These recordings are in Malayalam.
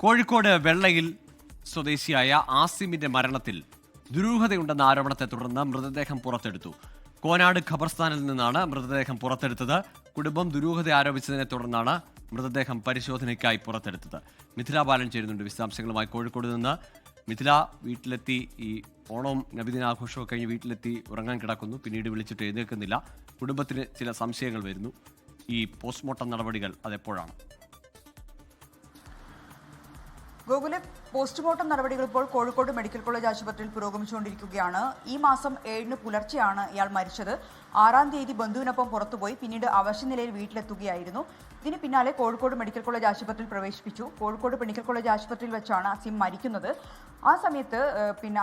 കോഴിക്കോട് വെള്ളയിൽ സ്വദേശിയായ ആസിമിന്റെ മരണത്തിൽ ദുരൂഹതയുണ്ടെന്ന ആരോപണത്തെ തുടർന്ന് മൃതദേഹം പുറത്തെടുത്തു. കോനാട് ഖബർസ്ഥാനിൽ നിന്നാണ് മൃതദേഹം പുറത്തെടുത്തത്. കുടുംബം ദുരൂഹത ആരോപിച്ചതിനെ തുടർന്നാണ് മൃതദേഹം പരിശോധനയ്ക്കായി പുറത്തെടുത്തത്. മിഥില ബാലൻ ചേരുന്നുണ്ട് വിശദാംശങ്ങളുമായി കോഴിക്കോട് നിന്ന്. മിഥില, വീട്ടിലെത്തി ഈ ഓണവും നബിദിനാഘോഷവും കഴിഞ്ഞ് വീട്ടിലെത്തി ഉറങ്ങാൻ കിടക്കുന്നു. പിന്നീട് വിളിച്ചിട്ട് എഴുന്നേൽക്കുന്നില്ല. കുടുംബത്തിന് ചില സംശയങ്ങൾ വരുന്നു. ഈ പോസ്റ്റ്മോർട്ടം നടപടികൾ അതെപ്പോഴാണ്? ഗോകുലെ, പോസ്റ്റ്മോർട്ടം നടപടികൾ ഇപ്പോൾ കോഴിക്കോട് മെഡിക്കൽ കോളേജ് ആശുപത്രിയിൽ പുരോഗമിച്ചുകൊണ്ടിരിക്കുകയാണ്. ഈ മാസം 7 പുലർച്ചെയാണ് ഇയാൾ മരിച്ചത്. 6-ാം തീയതി ബന്ധുവിനൊപ്പം പുറത്തുപോയി പിന്നീട് അവശനിലയിൽ വീട്ടിലെത്തുകയായിരുന്നു. ഇതിന് പിന്നാലെ കോഴിക്കോട് മെഡിക്കൽ കോളേജ് ആശുപത്രിയിൽ പ്രവേശിപ്പിച്ചു. കോഴിക്കോട് മെഡിക്കൽ കോളേജ് ആശുപത്രിയിൽ വെച്ചാണ് അസീം മരിക്കുന്നത്. ആ സമയത്ത്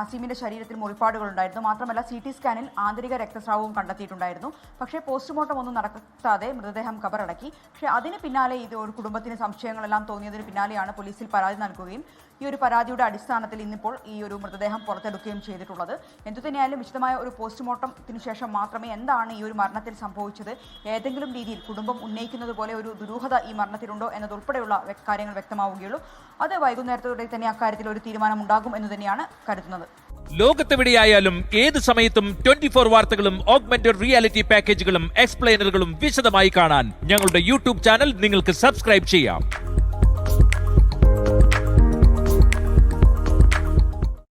അസീമിന്റെ ശരീരത്തിൽ മുറിപ്പാടുകൾ ഉണ്ടായിരുന്നു. മാത്രമല്ല CT സ്കാനിൽ ആന്തരിക രക്തസ്രാവവും കണ്ടെത്തിയിട്ടുണ്ടായിരുന്നു. പക്ഷേ പോസ്റ്റ്മോർട്ടം ഒന്നും നടത്താതെ മൃതദേഹം കബറടക്കി. പക്ഷേ അതിന് പിന്നാലെ ഇത് ഒരു കുടുംബത്തിന് സംശയങ്ങളെല്ലാം തോന്നിയതിന് പിന്നാലെയാണ് പോലീസിൽ പരാതി നൽകുകയും ഈ ഒരു പരാതിയുടെ അടിസ്ഥാനത്തിൽ ഇന്നിപ്പോൾ ഈ ഒരു മൃതദേഹം പുറത്തെടുക്കുകയും ചെയ്തിട്ടുള്ളത്. എന്തുതന്നെയായാലും വിശദമായ ഒരു പോസ്റ്റ്മോർട്ടത്തിന് ശേഷം മാത്രമേ എന്താണ് ഈ ഒരു മരണത്തിൽ സംഭവിച്ചത്, ഏതെങ്കിലും രീതിയിൽ കുടുംബം ഉന്നയിക്കുന്നത് പോലെ ഒരു ദുരൂഹത ഈ മരണത്തിലുണ്ടോ എന്നതുൾപ്പെടെയുള്ള കാര്യങ്ങൾ വ്യക്തമാവുകയുള്ളൂ. അത് വൈകുന്നേരത്തോടെ തന്നെ അക്കാര്യത്തിൽ ഒരു തീരുമാനം ഉണ്ടാകും എന്ന് തന്നെയാണ് കരുതുന്നത്. ലോകത്തെവിടെയായാലും ഏത് സമയത്തും 24 വാർത്തകളും ഓഗ്മെന്റഡ് റിയാലിറ്റി പാക്കേജുകളും എക്സ്പ്ലെയിനറുകളും വിശദമായി കാണാൻ ഞങ്ങളുടെ യൂട്യൂബ് ചാനൽ നിങ്ങൾക്ക് സബ്സ്ക്രൈബ് ചെയ്യാം.